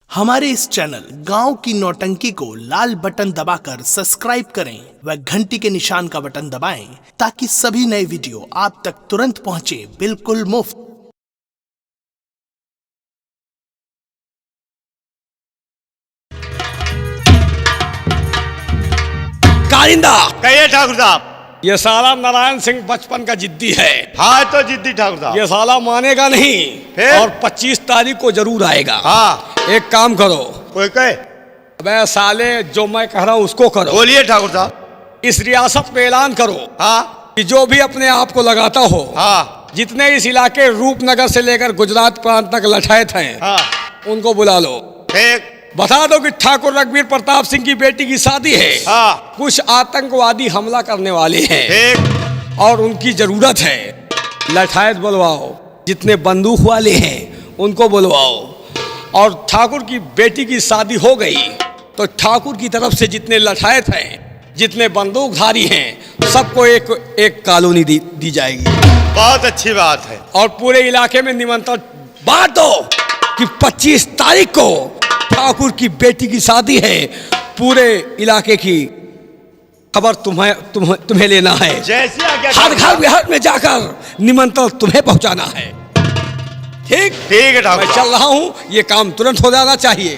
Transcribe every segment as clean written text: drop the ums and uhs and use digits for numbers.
हमारे इस चैनल गांव की नौटंकी को लाल बटन दबाकर सब्सक्राइब करें व घंटी के निशान का बटन दबाएं ताकि सभी नए वीडियो आप तक तुरंत पहुंचे बिल्कुल मुफ्त। कारिंदा कहिए ठाकुर साहब। ये साला नारायण सिंह बचपन का जिद्दी है। हाँ तो जिद्दी ठाकुर साहब। ये साला मानेगा नहीं फिर? और 25 तारीख को जरूर आएगा। हाँ एक काम करो, कोई कहे अबे साले जो मैं कह रहा हूँ उसको करो। बोलिए ठाकुर साहब। इस रियासत में ऐलान करो हाँ कि जो भी अपने आप को लगाता हो, हाँ जितने इस इलाके रूपनगर से लेकर गुजरात प्रांत तक लठायत हैं, हाँ उनको बुला लो। ठीक। बता दो कि ठाकुर रघुवीर प्रताप सिंह की बेटी की शादी है। हाँ कुछ आतंकवादी हमला करने वाले हैं ठीक। और उनकी जरूरत है। लठायत बुलवाओ, जितने बंदूक वाले हैं उनको बुलवाओ। और ठाकुर की बेटी की शादी हो गई तो ठाकुर की तरफ से जितने लठायत हैं, जितने बंदूकधारी हैं, सबको एक एक कॉलोनी दी जाएगी। बहुत अच्छी बात है। और पूरे इलाके में निमंत्रण बांट दो कि 25 तारीख को ठाकुर की बेटी की शादी है। पूरे इलाके की खबर तुम्हें लेना है। जैसी आज्ञा हर घर बिहार में जाकर निमंत्रण तुम्हें पहुंचाना है। ठीक ठीक है ठाकुर मैं साहब। चल रहा हूं, ये काम तुरंत हो जाना चाहिए।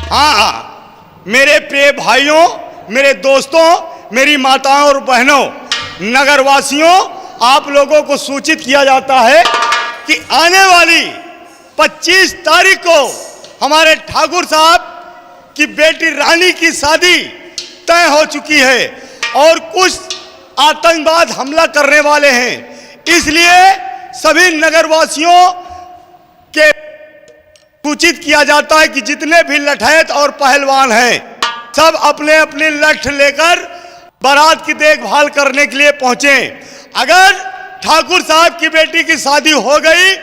हाँ हाँ मेरे प्रिय भाइयों, मेरे दोस्तों, मेरी माताओं और बहनों, नगरवासियों, आप लोगों को सूचित किया जाता है कि आने वाली 25 तारीख को हमारे ठाकुर साहब की बेटी रानी की शादी तय हो चुकी है और कुछ आतंकवाद हमला करने वाले हैं। इसलिए सभी नगरवासियों के सूचित किया जाता है कि जितने भी लठैत और पहलवान हैं, सब अपने अपने लठ लेकर बारात की देखभाल करने के लिए पहुंचे। अगर ठाकुर साहब की बेटी की शादी हो गई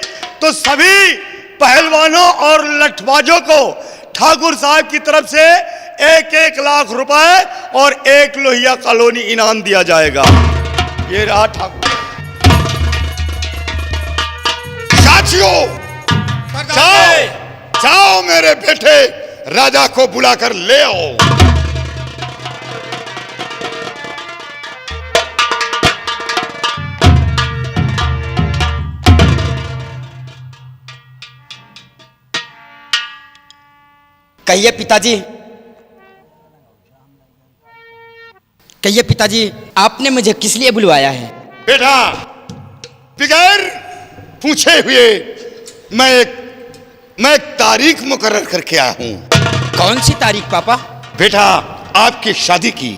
तो सभी पहलवानों और लठबाजों को ठाकुर साहब की तरफ से 1-1 लाख रुपए और 1 लोहिया कॉलोनी इनाम दिया जाएगा। ये रहा ठाकुर। साथियों, जाओ जाओ मेरे बेटे राजा को बुलाकर ले आओ। कहिए पिताजी, कहिए पिताजी, आपने मुझे किस लिए बुलवाया है? बेटा, बगैर पूछे हुए मैं एक तारीख मुकर्रर करके आया हूं। कौन सी तारीख पापा? बेटा, आपकी शादी की।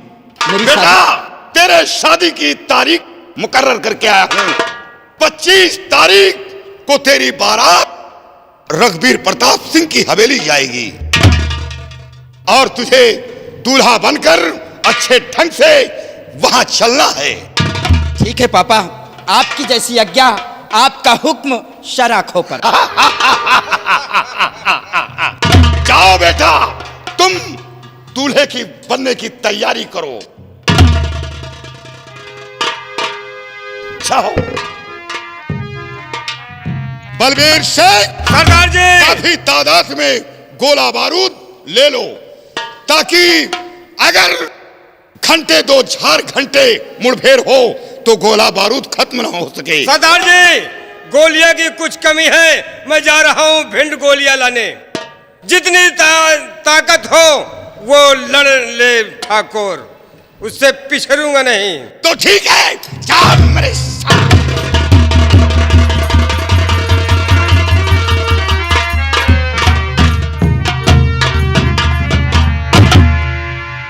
मेरी बेटा, शादी? तेरे शादी की तारीख मुकर्रर करके आया हूं। 25 तारीख को तेरी बारात रघुवीर प्रताप सिंह की हवेली जाएगी और तुझे दूल्हा बनकर अच्छे ढंग से वहां चलना है। ठीक है पापा, आपकी जैसी आज्ञा, आपका हुक्म शराखों पर। जाओ बेटा, तुम दूल्हे की बनने की तैयारी करो। जाओ। बलबीर शेख, सरकार जी। काफी तादाद में गोला बारूद ले लो ताकि अगर घंटे 2-4 घंटे मुठभेड़ हो तो गोला बारूद खत्म ना हो सके। सरदार जी, गोलियां की कुछ कमी है, मैं जा रहा हूं भिंड गोलियां लाने। जितनी ताकत हो वो लड़ ले ठाकुर, उससे पिछड़ूंगा नहीं। तो ठीक है, जा मेरे साथ।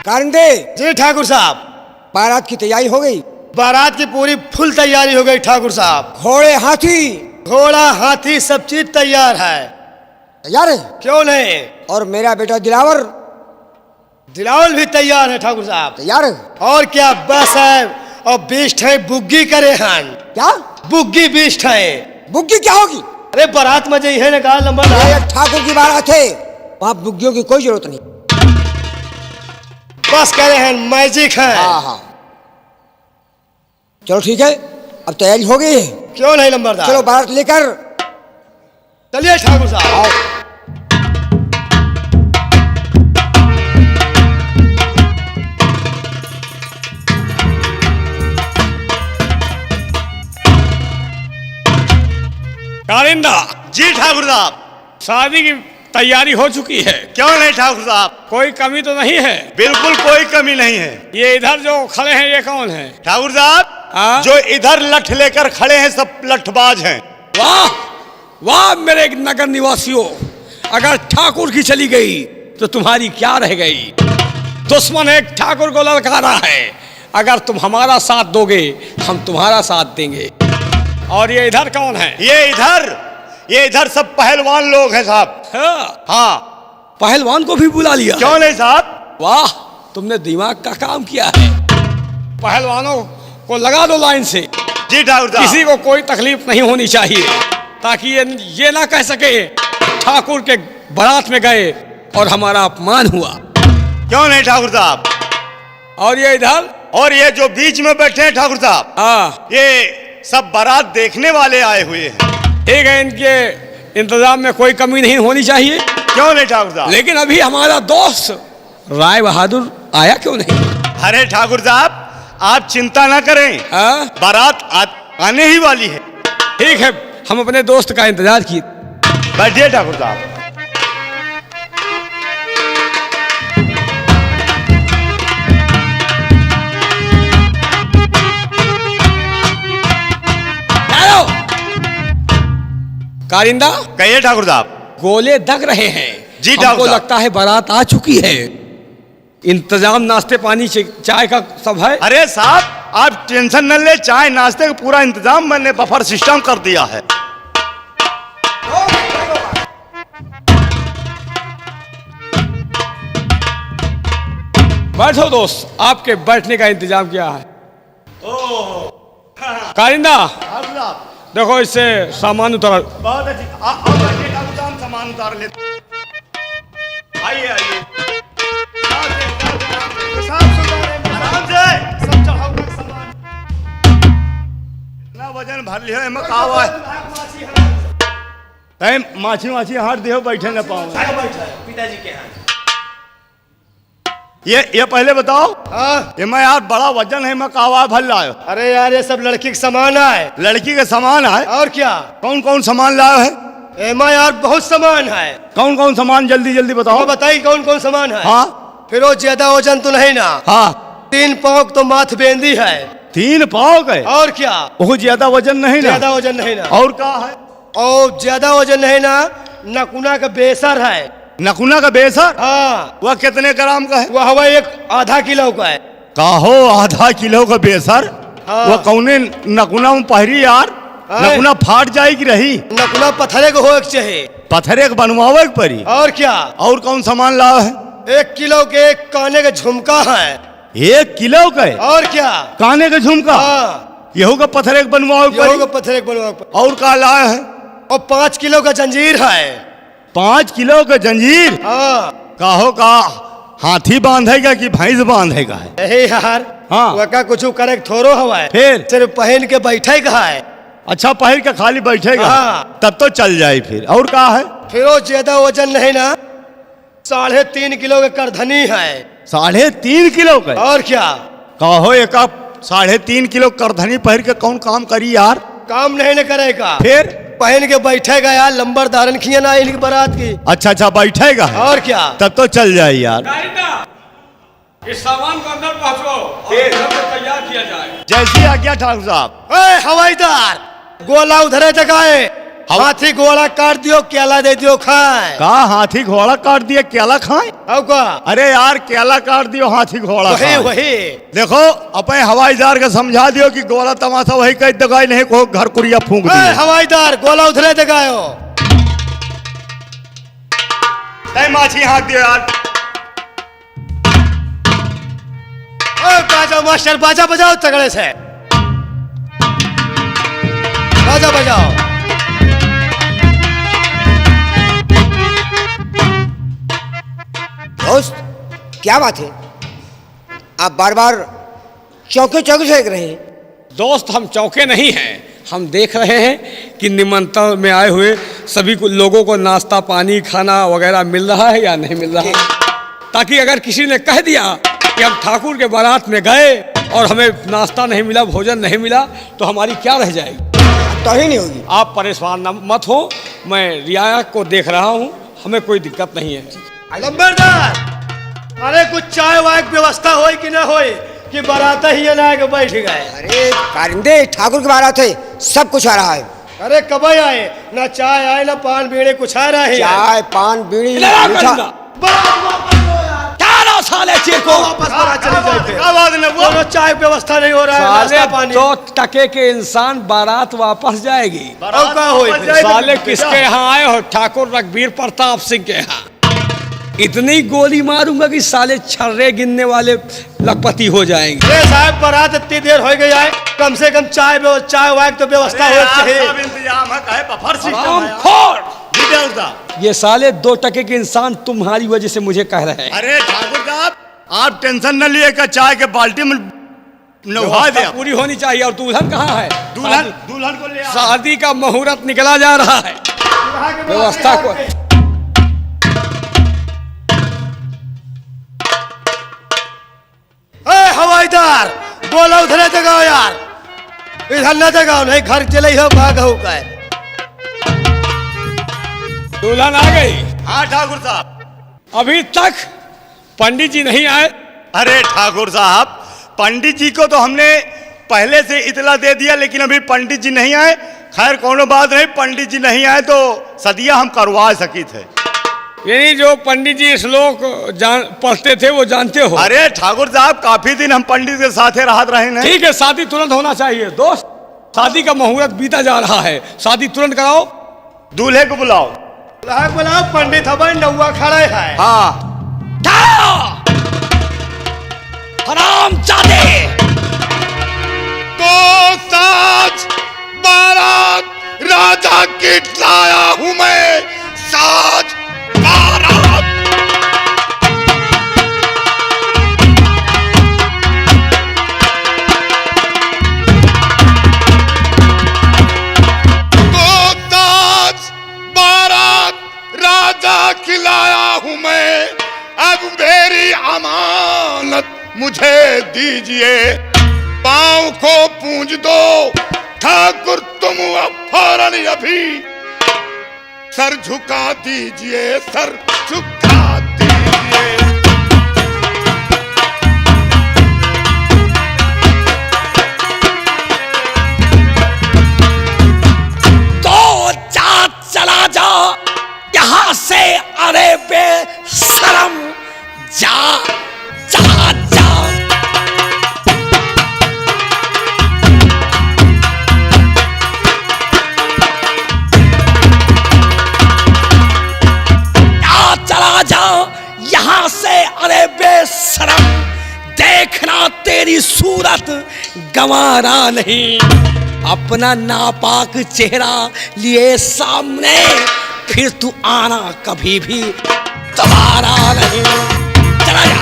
कारिंदे जी ठाकुर साहब। बारात की तैयारी हो गई? बारात की पूरी फुल तैयारी हो गई ठाकुर साहब। घोड़े हाथी घोड़ा हाथी सब चीज तैयार है। तैयार है? क्यों नहीं? और मेरा बेटा दिलावर दिलावल भी तैयार है ठाकुर साहब। तैयार है? और क्या बस है और बीस्ट है बुग्गी करे हैं। क्या बुग्गी बीस्ट है। बुग्गी क्या होगी? अरे बारात में जई है ना कहा नंबर ये ठाकुर की बारात है, वहां बुग्गियों की कोई जरूरत नहीं। बस करे हैं मैजिक है। हाँ हाँ, चलो ठीक है, अब तैयारी हो गई है। क्यों नहीं नंबरदार? चलो बारात लेकर चलिए ठाकुर साहब। कारिंदा, जी ठाकुर साहब। शादी की तैयारी हो चुकी है। क्यों नहीं ठाकुर साहब? कोई कमी तो नहीं है? बिल्कुल कोई कमी नहीं है। ये इधर जो खड़े हैं ये कौन है? ठाकुर साहब, हाँ? जो इधर लठ लेकर खड़े हैं सब लठबाज हैं। वाह वाह मेरे नगर निवासियों, अगर ठाकुर की चली गई तो तुम्हारी क्या रह गई। दुश्मन एक ठाकुर को ललकारा है, अगर तुम हमारा साथ दोगे हम तुम्हारा साथ देंगे। और ये इधर कौन है? ये इधर सब पहलवान लोग हैं साहब। हाँ, हाँ। पहलवान को भी बुला लिया? क्यों नहीं साहब? वाह, तुमने दिमाग का काम किया है। पहलवानों को लगा दो लाइन से। जी ठाकुर साहब। किसी को कोई तकलीफ नहीं होनी चाहिए, ताकि ये ना कह सके ठाकुर के बारात में गए और हमारा अपमान हुआ। क्यों नहीं ठाकुर साहब? और ये इधर, और ये जो बीच में बैठे हैं ठाकुर साहब, हाँ, ये सब बारात देखने वाले आए हुए हैं। ठीक है, इनके इंतजाम में कोई कमी नहीं होनी चाहिए। क्यों नहीं ठाकुर साहब? लेकिन अभी हमारा दोस्त राय बहादुर आया क्यों नहीं? अरे ठाकुर साहब, आप चिंता ना करें, हाँ? बारात आने ही वाली है। ठीक है, हम अपने दोस्त का इंतजार किए। बैठिए ठाकुर साहब। कारिंदा, कहिए ठाकुर साहब। गोले दग रहे हैं। जी ठाकुर हमको साहब। लगता है बारात आ चुकी है। इंतजाम नाश्ते पानी चाय का सब है? अरे साहब, आप टेंशन न ले, चाय नाश्ते का पूरा इंतजाम मैंने बफर सिस्टम कर दिया है। बैठो दोस्त, आपके बैठने का इंतजाम किया है। कारिंदा, ठाकुर साहब, देखो इससे सामान उतार। बहुत अच्छी। आओ बैठिए ठाकुर साहब, सामान उतार लेते। आइए आइए। आराम से सब चढ़ाओ का सामान। ना वजन भर लियो एमे का हुआ है? माछी हाथ दियो, बैठे न पाओ। पिताजी के यहाँ। ये पहले बताओ, ये मैं यार बड़ा वजन है, मैं कावा भर लायो। अरे यार, ये सब लड़की का सामान है। लड़की का सामान है? और क्या? कौन कौन सामान लायो है? एमा यार बहुत सामान है। कौन कौन सामान जल्दी जल्दी बताओ। बताइए कौन कौन सामान है। हाँ फिर वो ज्यादा वजन तो नहीं ना? हाँ। 3 पाँव तो माथ बेंदी है। 3 पाँव का? और क्या? बहुत ज्यादा वजन नहीं ना? ज्यादा वजन नहीं ना। और क्या है? और ज्यादा वजन नहीं ना, नकुना का बेसर है। नकुना का बेसर? हाँ। वह कितने ग्राम का है? वह हवा 1 आधा किलो का है। काहो आधा किलो का बेसर? हाँ। वह कौने नकुना में पहरी यार? नकुना फाट जाएगी रही? नकुना पत्थरे को हो चाहिए। पत्थरे के बनवावे के परी? और क्या? और कौन सामान लाओ है? 1 किलो के एक काने का झुमका है। 1 किलो का? और क्या? काने का झुमका? हाँ। यहू का पत्थरे के बनवावे के गेहूं परी? का पत्थरे को बनवा। और का लाया है? और 5 किलो का जंजीर है। 5 किलो का जंजीर? हाँ। काहो का हाथी बांधेगा कि भैंस बांधेगा है? यही यार। हाँ। वका कुछ करे थोरो हवा है। फिर? सिर्फ पहन के बैठे का है। अच्छा, पहर के खाली बैठेगा? हाँ। तब तो चल जाए फिर। और का है? फिर वो ज्यादा वजन नहीं ना, 3.5 किलो के करधनी है। 3.5 किलो का? और क्या? कहो एक 3.5 किलो करधनी पहर के कौन काम करी यार? काम नहीं न करेगा। फिर? पहन के बैठेगा यार, लंबर धारण किया ना इनकी बारात की। अच्छा बैठेगा है? और क्या? तब तो चल जाए यार। इस सामान को अंदर पहुंचो और सब तैयार किया जाए। जैसी आज्ञा ठाकुर साहब। हवाईदार, गोला उधरे जगाए। हाथी घोड़ा काट दियो, केला दे दियो खाए। का हाथी घोड़ा काट दिया केला खाए? अरे यार, केला काट दियो, हाथी घोड़ा वही वही। देखो, अपने हवाईदार के समझा दियो कि गोला तमाशा वही कहीं दगाई नहीं, को घर कुरिया फूंक दियो। हवाईदार, गोला उधरे जगायो। माछी हाथ दियो यार। बाजा मास्टर, बाजा बजाओ तगड़े से। बाजा बजाओ। दोस्त, क्या बात है? आप बार बार चौके चौके से देख रहे हैं। दोस्त, हम चौके नहीं हैं, हम देख रहे हैं कि निमंत्रण में आए हुए सभी को लोगों को नाश्ता पानी खाना वगैरह मिल रहा है या नहीं मिल रहा है, ताकि अगर किसी ने कह दिया कि हम ठाकुर के बारात में गए और हमें नाश्ता नहीं मिला, भोजन नहीं मिला, तो हमारी क्या रह जाएगी? तो ही नहीं होगी। आप परेशान मत हो, मैं रियाया को देख रहा हूँ, हमें कोई दिक्कत नहीं है। नंबरदार, अरे कुछ चाय वाय की व्यवस्था होई कि ना होई कि बारात ही ना के बैठ गए? अरे कारिंदे, ठाकुर की बारात है, सब कुछ आ रहा है। अरे कब आए? ना चाय आए ना पान बीड़ी कुछ आ रहा है। चाय पान बीड़ी साले को वापस बारात चली जाए। आवाज न वो चाय व्यवस्था नहीं हो रहा है, नाश्ता पानी। तो टके के इंसान बारात वापस जाएगी। और का होई? साले किसके यहाँ आए हो? ठाकुर रघबीर प्रताप सिंह के यहाँ। इतनी गोली मारूंगा कि साले छर्रे गिनने वाले लखपति हो जाएंगे। अरे साहब, बारात इतनी देर हो गई है, कम से कम चाय वाय तो व्यवस्था हो चाहिए। इंतजाम है, काहे बफर ये साले 2 टके के इंसान तुम्हारी वजह से मुझे कह रहे हैं। अरे ठाकुर साहब, आप टेंशन न लिए का चाय के बाल्टी में नहा दे। पूरी होनी चाहिए। और दुल्हन कहाँ है? दुल्हन को ले आओ। शादी का मुहूर्त निकला जा रहा है, व्यवस्था को। हवाईदार, बोला उधर जगाओ यार, इधर न जगाओ, नहीं घर चले हो भाग हो का। दुल्हन आ गई? हाँ ठाकुर साहब। अभी तक पंडित जी नहीं आए? अरे ठाकुर साहब, पंडित जी को तो हमने पहले से इतला दे दिया, लेकिन अभी पंडित जी नहीं आए। खैर कोनो बात नहीं, पंडित जी नहीं आए तो सदिया हम करवा सकी थे। यानी जो पंडित जी श्लोक पढ़ते थे वो जानते हो? अरे ठाकुर साहब, काफी दिन हम पंडित के साथ रहत रहे हैं। ठीक है, शादी तुरंत होना चाहिए दोस्त। शादी का मुहूर्त बीता जा रहा है, शादी तुरंत कराओ। दूल्हे को बुलाओ। बुलाओ, पंडित हमारे नौवा खड़े है। हाँ। हरामजादे, तो साज बारात राजा की लाया हूं मैं, साज बारात। तो साज बारात राजा की लाया हूं मैं, अब मेरी अमानत मुझे दीजिए। पांव को पूंज दो ठाकुर, तुम अब फौरन अभी सर झुका दीजिए, सर झुका दीजिए। तो जा, चला जा यहाँ से, अरे बेशरम, जा जा जा। चला जा यहाँ से, अरे बेशरम, देखना तेरी सूरत गंवारा नहीं। अपना नापाक चेहरा लिए सामने, फिर तू आना कभी भी दोबारा नहीं। चला जा।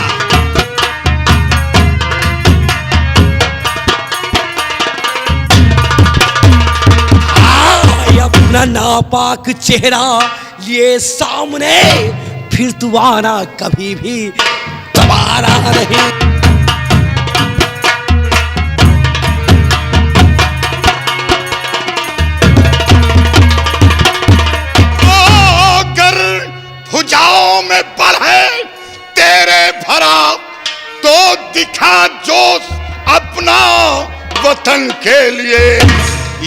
अपना नापाक चेहरा लिए सामने, फिर तू आना कभी भी दोबारा नहीं। अगर भुजाओं में बल है तेरे भरा, तो दिखा जोश अपना वतन के लिए।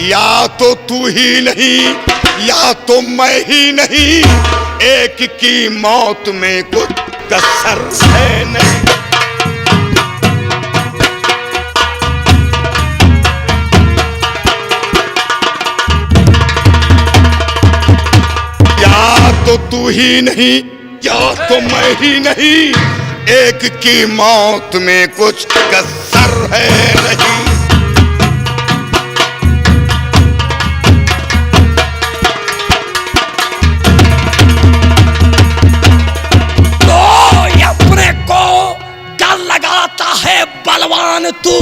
या तो तू ही नहीं, या तो मैं ही नहीं, एक की मौत में कुछ कसर है नहीं। या तो तू ही नहीं, या तो मैं ही नहीं, एक की मौत में कुछ कसर है नहीं। लगाता है बलवान तू,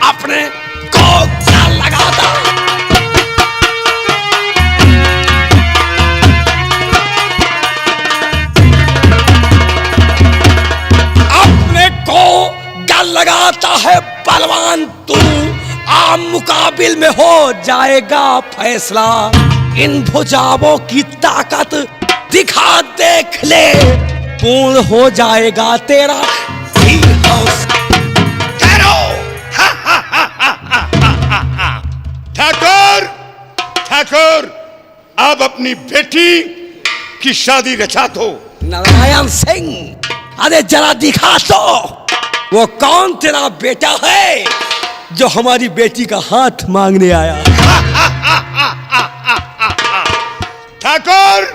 अपने को क्या लगाता? का मुकाबिल में हो जाएगा फैसला। इन भुजाओं की ताकत दिखा देख ले, पूर्ण हो जाएगा तेरा ढील हौसला। ठाकुर, ठाकुर, अब अपनी बेटी की शादी रचा दो। नारायण सिंह, अरे जरा दिखा तो, वो कौन तेरा बेटा है जो हमारी बेटी का हाथ मांगने आया? ठाकुर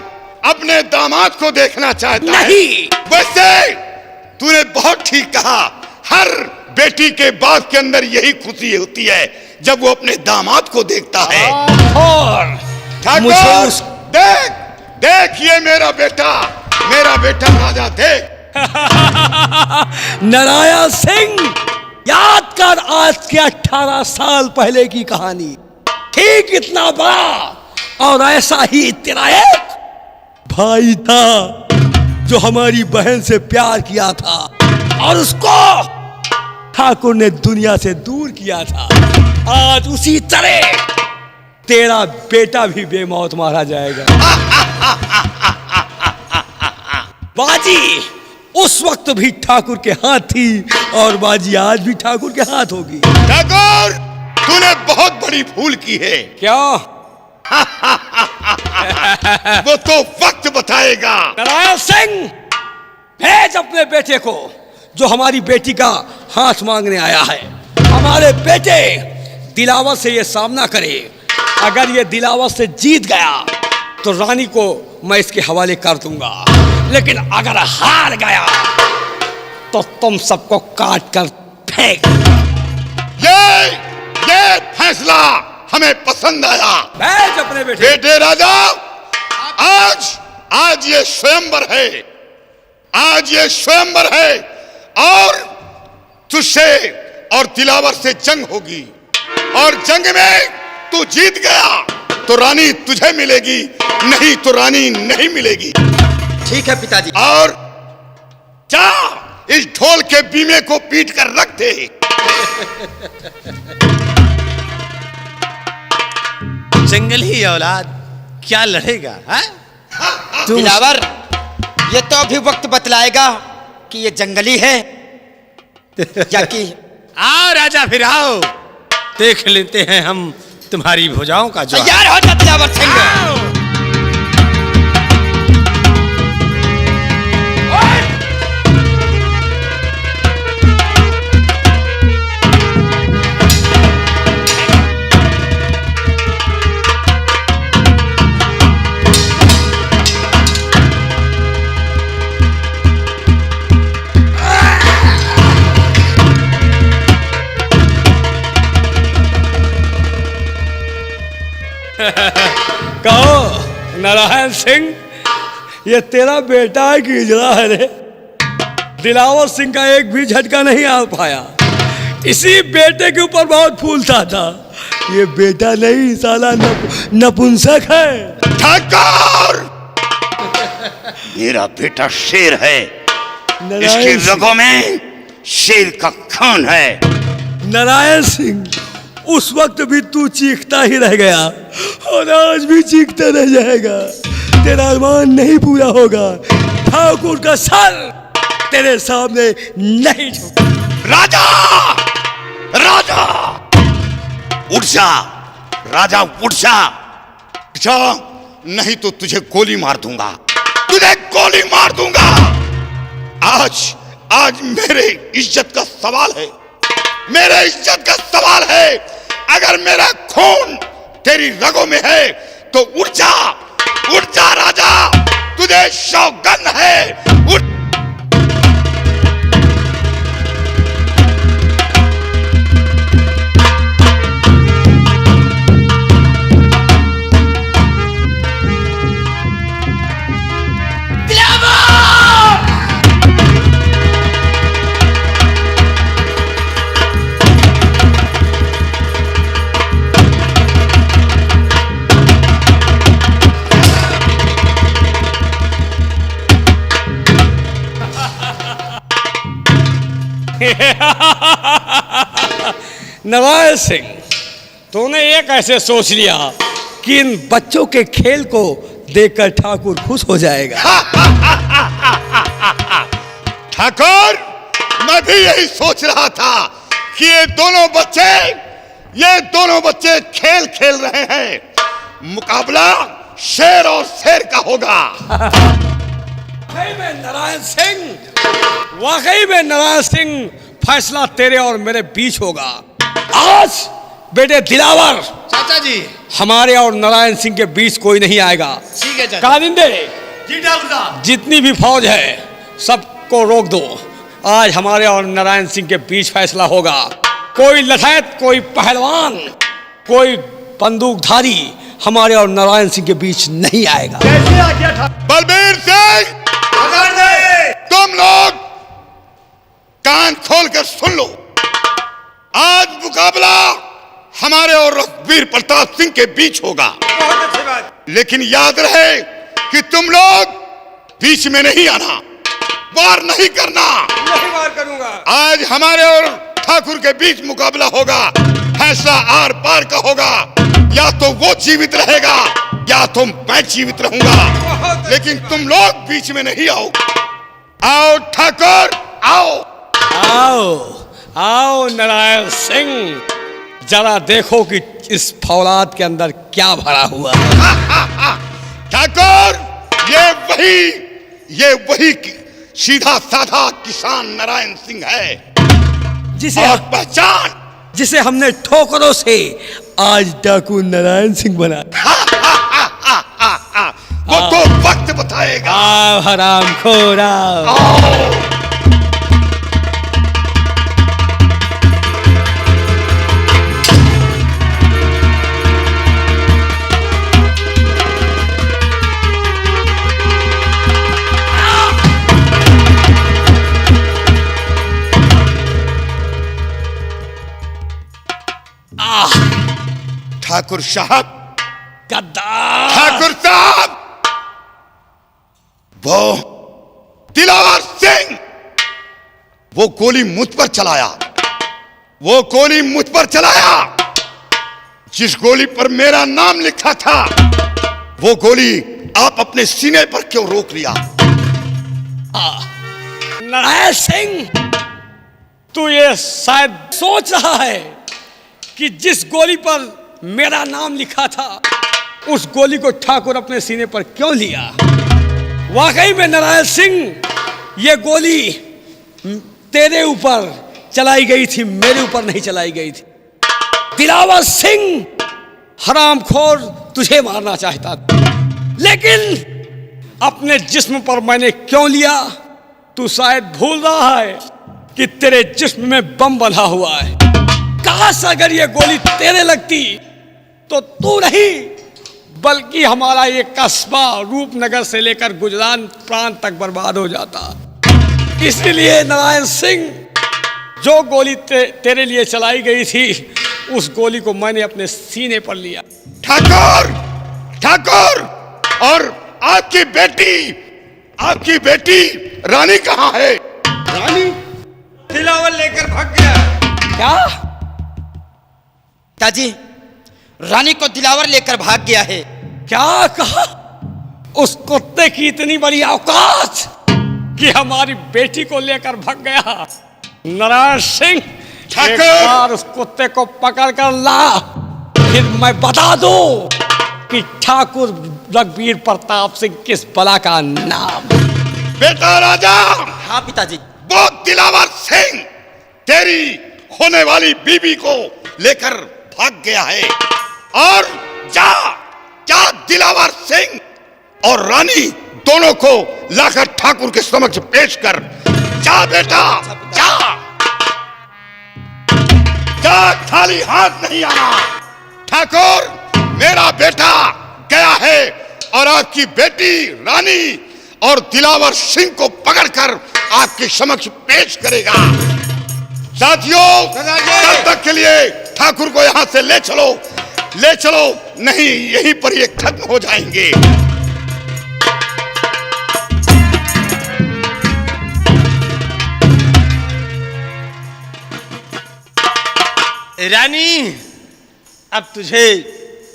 अपने दामाद को देखना चाहता है। नहीं। वैसे तूने बहुत ठीक कहा, हर बेटी के बाप के अंदर यही खुशी होती है जब वो अपने दामाद को देखता है। और ठाकुर देख, देख ये मेरा बेटा राजा, देख। नारायण सिंह, याद कर आज के 18 साल पहले की कहानी। ठीक इतना बड़ा और ऐसा ही तेरा एक भाई था जो हमारी बहन से प्यार किया था और उसको ठाकुर ने दुनिया से दूर किया था। आज उसी तरह तेरा बेटा भी बेमौत मारा जाएगा। बाजी उस वक्त भी ठाकुर के हाथ थी और बाजी आज भी ठाकुर के हाथ होगी। ठाकुर तूने बहुत बड़ी भूल की है। क्या? वो तो वक्त बताएगा। नारायण सिंह, भेज अपने बेटे को जो हमारी बेटी का हाथ मांगने आया है। हमारे बेटे दिलावर से ये सामना करे। अगर ये दिलावर से जीत गया तो रानी को मैं इसके हवाले कर दूंगा, लेकिन अगर हार गया तो तुम सबको काट कर फेंक। ये फैसला हमें पसंद आया। भेज अपने बेटे राजा, आज ये स्वयंवर है, आज ये स्वयंवर है और तुझसे और दिलावर से जंग होगी और जंग में तू जीत गया तो रानी तुझे मिलेगी, नहीं तो रानी नहीं मिलेगी। ठीक है पिताजी। और जा इस ढोल के बीमे को पीट कर रख दे। जंगली औलाद क्या लड़ेगा? दिलावर, ये तो अभी वक्त बतलाएगा कि ये जंगली है या कि आओ राजा, फिर आओ, देख लेते हैं हम तुम्हारी भुजाओं का जोर। तैयार हो जा दिलावर सिंह। कहो नारायण सिंह, ये तेरा बेटा है कि इजरा है रे? दिलावर सिंह का एक भी झटका नहीं आ पाया। इसी बेटे के ऊपर बहुत फूलता था। ये बेटा नहीं, साला नपुंसक है। ठाकुर मेरा बेटा शेर है, इसकी रगों में शेर का खून है। नारायण सिंह, उस वक्त भी तू चीखता ही रह गया और आज भी चीखता रह जाएगा। तेरा अरमान नहीं पूरा होगा। ठाकुर का सर तेरे सामने नहीं झुका। राजा, राजा उठ जा, राजा उठ जा, नहीं तो तुझे गोली मार दूंगा, तुझे गोली मार दूंगा। आज मेरे इज्जत का सवाल है, मेरे इज्जत का सवाल है। अगर मेरा खून तेरी रगों में है तो उठ जा राजा, तुझे सौगंध है, उठ। नारायण सिंह, तूने ये कैसे सोच लिया कि इन बच्चों के खेल को देखकर ठाकुर खुश हो जाएगा? ठाकुर, मैं भी यही सोच रहा था कि ये दोनों बच्चे खेल खेल रहे हैं। मुकाबला शेर और शेर का होगा। वाकई में नारायण सिंह, फैसला तेरे और मेरे बीच होगा। आज बेटे दिलावर, चाचा जी। हमारे और नारायण सिंह के बीच कोई नहीं आएगा। ठीक है चाचा। कालिंदे, जी डॉक्टर साहब। जितनी भी फौज है सबको रोक दो। आज हमारे और नारायण सिंह के बीच फैसला होगा। कोई लठैत, कोई पहलवान, कोई बंदूकधारी हमारे और नारायण सिंह के बीच नहीं आएगा। कैसे आ गया था? बलबीर सिंह, तुम लोग कान खोल कर सुन लो। आज मुकाबला हमारे और रघुवीर प्रताप सिंह के बीच होगा। बहुत अच्छी बात। लेकिन याद रहे कि तुम लोग बीच में नहीं आना, वार नहीं करना। नहीं वार करूंगा। आज हमारे और ठाकुर के बीच मुकाबला होगा। फैसला आर पार का होगा। या तो वो जीवित रहेगा या तो मैं जीवित रहूंगा। लेकिन तुम लोग बीच में नहीं आओ। आओ ठाकुर, आओ। आओ नारायण सिंह, जरा देखो कि इस फौलाद के अंदर क्या भरा हुआ है। ठाकुर, ये वही सीधा साधा किसान नारायण सिंह है और पहचान जिसे हमने ठोकरों से आज डाकू नारायण सिंह बना। वो तो वक्त बताएगा। हराम खोरा। ठाकुर साहब, गद्दार। ठाकुर साहब, वो दिलावर सिंह, वो गोली मुझ पर चलाया। जिस गोली पर मेरा नाम लिखा था, वो गोली आप अपने सीने पर क्यों रोक लिया? नारायण सिंह, तू ये शायद सोच रहा है कि जिस गोली पर मेरा नाम लिखा था, उस गोली को ठाकुर अपने सीने पर क्यों लिया? वाकई में नारायण सिंह, ये गोली तेरे ऊपर चलाई गई थी, मेरे ऊपर नहीं चलाई गई थी। दिलावर सिंह, हरामखोर, तुझे मारना चाहता था, लेकिन अपने जिस्म पर मैंने क्यों लिया? तू शायद भूल रहा है कि तेरे जिस्म में बम बंधा हुआ है। काश अगर ये गोली तेरे लगती तो तू नहीं बल्कि हमारा ये कस्बा रूपनगर से लेकर गुजरान प्रांत तक बर्बाद हो जाता। इसलिए नारायण सिंह, जो गोली तेरे लिए चलाई गई थी, उस गोली को मैंने अपने सीने पर लिया। ठाकुर, और आपकी बेटी रानी कहाँ है? रानी दिलावर लेकर भाग गया। क्या? ताजी, रानी को दिलावर लेकर भाग गया है। क्या कहा? उस कुत्ते की इतनी बड़ी औकात कि हमारी बेटी को लेकर भाग गया। नारायण सिंह, एक बार उस कुत्ते को पकड़ कर ला, फिर मैं बता दूं कि ठाकुर रघुवीर प्रताप सिंह किस बला का नाम। बेटा राजा। हाँ पिताजी। वो दिलावर सिंह तेरी होने वाली बीबी को लेकर भाग गया है। और जा दिलावर सिंह और रानी दोनों को लाकर ठाकुर के समक्ष पेश कर। जा बेटा, जा, खाली हाथ नहीं आना। ठाकुर, मेरा बेटा गया है और आपकी बेटी रानी और दिलावर सिंह को पकड़कर आपके समक्ष पेश करेगा। साथियों, तब तक के लिए ठाकुर को यहां से ले चलो, नहीं यहीं पर ये खत्म हो जाएंगे। रानी, अब तुझे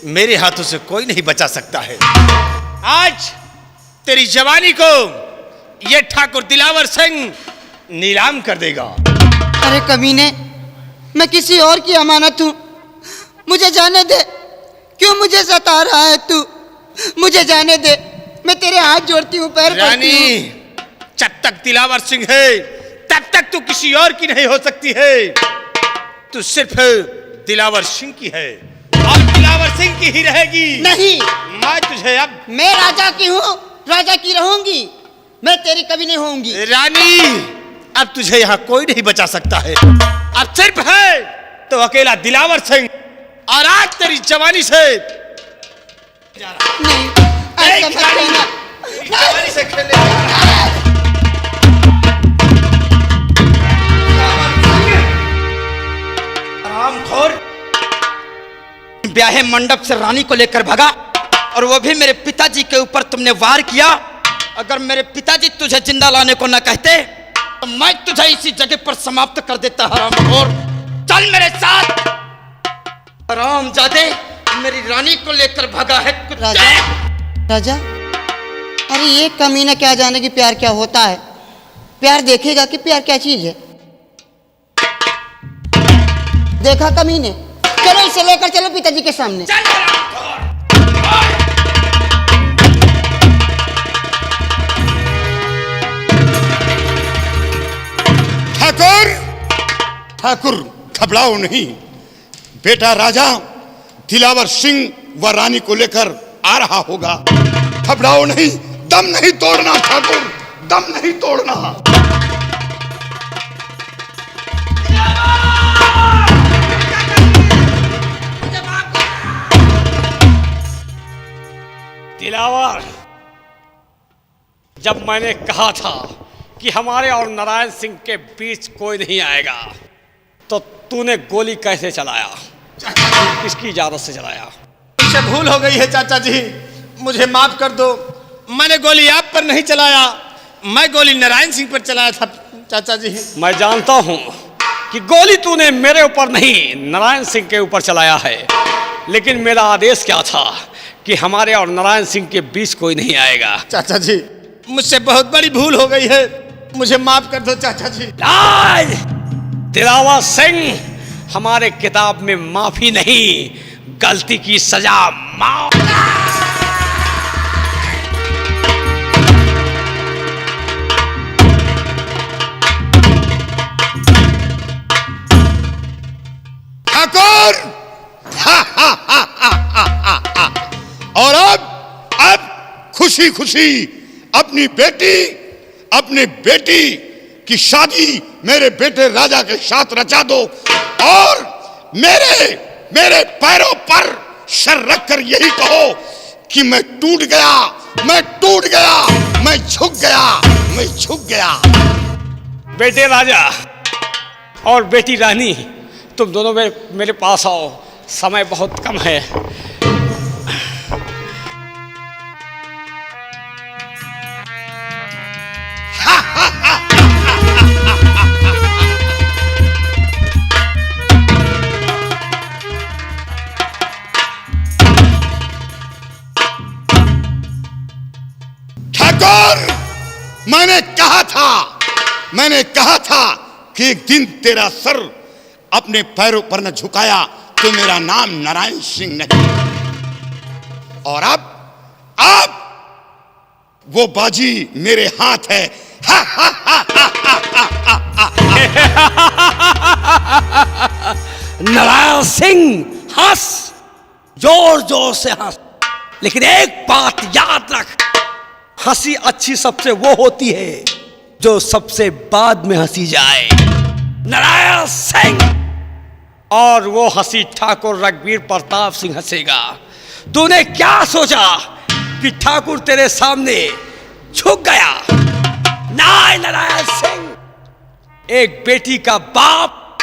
मेरे हाथों से कोई नहीं बचा सकता है। आज तेरी जवानी को ये ठाकुर दिलावर सिंह नीलाम कर देगा। अरे कमीने, मैं किसी और की अमानत हूँ, मुझे जाने दे। क्यों मुझे सता रहा है तू? मुझे जाने दे, मैं तेरे हाथ जोड़ती हूँ, पैर पड़ती रानी, हूँ। जब तक दिलावर सिंह है तब तक तू किसी और की नहीं हो सकती है। तू सिर्फ दिलावर सिंह की है और दिलावर सिंह की ही रहेगी। नहीं, मैं तुझे अब मैं राजा की हूँ, राजा की रहूंगी, मैं तेरी कभी नहीं होऊंगी। रानी, अब तुझे यहाँ कोई नहीं बचा सकता है। अब सिर्फ है तो अकेला दिलावर सिंह, और आज तेरी जवानी से नहीं, ऐसा मत कहना। जवानी से खेलने जा रहा है। हरामखोर, ब्याहे मंडप से रानी को लेकर भागा और वो भी मेरे पिताजी के ऊपर तुमने वार किया। अगर मेरे पिताजी तुझे जिंदा लाने को न कहते तो मैं तुझे इसी जगह पर समाप्त कर देता। हरामखोर, चल मेरे साथ। हरामजादे, मेरी रानी को लेकर भागा है कुत्ते। राजा, राजा, अरे ये कमीना क्या जाने कि प्यार क्या होता है। प्यार देखेगा कि प्यार क्या चीज है। देखा कमीने, चलो इसे लेकर चलो पिताजी के सामने। ठाकुर, ठाकुर घबराओ नहीं। बेटा राजा दिलावर सिंह व रानी को लेकर आ रहा होगा। घबराओ नहीं, दम नहीं तोड़ना ठाकुर, दम नहीं तोड़ना। दिलावर, जब मैंने कहा था कि हमारे और नारायण सिंह के बीच कोई नहीं आएगा, तो तूने गोली कैसे चलाया? किसकी इजाजत से चलाया? मुझसे भूल हो गई है चाचा जी, मुझे माफ कर दो। मैंने गोली आप पर नहीं चलाया, मैं गोली नारायण सिंह पर चलाया था चाचा जी। मैं जानता हूं कि गोली तूने मेरे ऊपर नहीं, नारायण सिंह के ऊपर चलाया है, लेकिन मेरा आदेश क्या था कि हमारे और नारायण सिंह के बीच कोई नहीं आएगा। चाचा जी, मुझसे बहुत बड़ी भूल हो गई है, मुझे माफ कर दो चाचा जी। आज दिलावर सिंह, हमारे किताब में माफी नहीं, गलती की सजा माफ। ठाकुर, और अब खुशी खुशी अपनी बेटी की शादी मेरे बेटे राजा के साथ रचा दो, और मेरे पैरों पर सर रखकर यही कहो कि मैं टूट गया, मैं झुक गया। बेटे राजा और बेटी रानी, तुम दोनों मेरे पास आओ, समय बहुत कम है। ठाकुर, मैंने कहा था कि एक दिन तेरा सर अपने पैरों पर न झुकाया तो मेरा नाम नारायण सिंह नहीं। और अब वो बाजी मेरे हाथ है। नारायण सिंह, हंस, जोर जोर से हंस, लेकिन एक बात याद रख, हंसी अच्छी सबसे वो होती है जो सबसे बाद में हंसी जाए। नारायण सिंह, और वो हंसी ठाकुर रघुवीर प्रताप सिंह हंसेगा। तूने क्या सोचा कि ठाकुर तेरे सामने झुक गया? नारायण सिंह, एक बेटी का बाप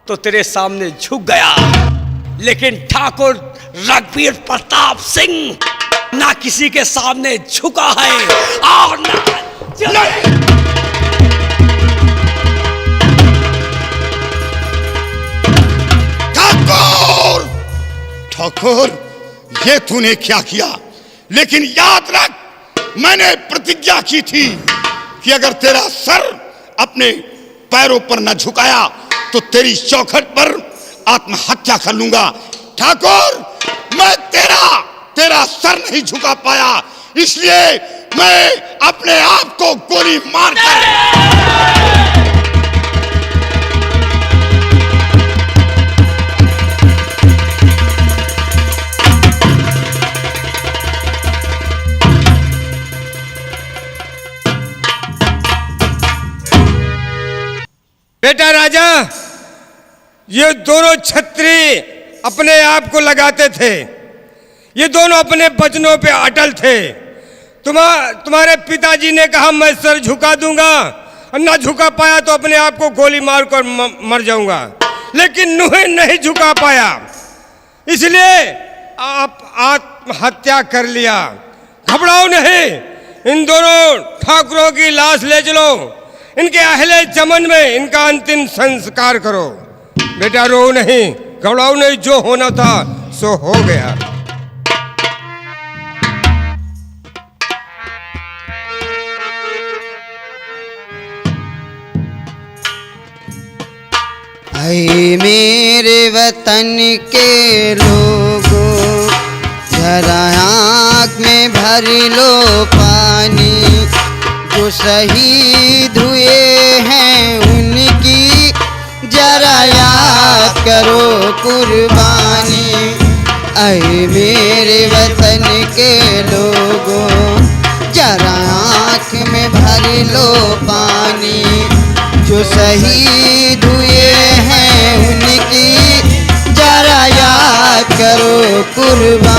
तो तेरे सामने झुक गया, लेकिन ठाकुर रघुवीर प्रताप सिंह ना किसी के सामने झुका है और ये तूने क्या किया, लेकिन याद रख मैंने प्रतिज्ञा की थी कि अगर तेरा सर अपने पैरों पर न झुकाया तो तेरी चौखट पर आत्महत्या कर लूंगा। ठाकुर, मैं तेरा सर नहीं झुका पाया, इसलिए मैं अपने आप को गोली मारकर बेटा राजा, ये दोनों छत्री अपने आप को लगाते थे, ये दोनों अपने वचनों पे अटल थे। तुम्हारे पिताजी ने कहा मैं सर झुका दूंगा, और ना झुका पाया तो अपने आप को गोली मारकर मर जाऊंगा, लेकिन नुहे नहीं झुका पाया, इसलिए आप आत्महत्या कर लिया। घबराओ नहीं, इन दोनों ठाकुरों की लाश ले चलो, इनके अहले चमन में इनका अंतिम संस्कार करो। बेटा रो नहीं, घबराओ नहीं, जो होना था सो हो गया। ऐ मेरे वतन के लोगों, जरा आँख में भर लो पानी, जो शहीद हुए हैं उनकी जरा याद करो कुर्बानी। ऐ मेरे वतन के लोगों, जरा आँख में भर लो पानी, जो शहीद हुए हैं उनकी जरा याद करो कुर्बानी।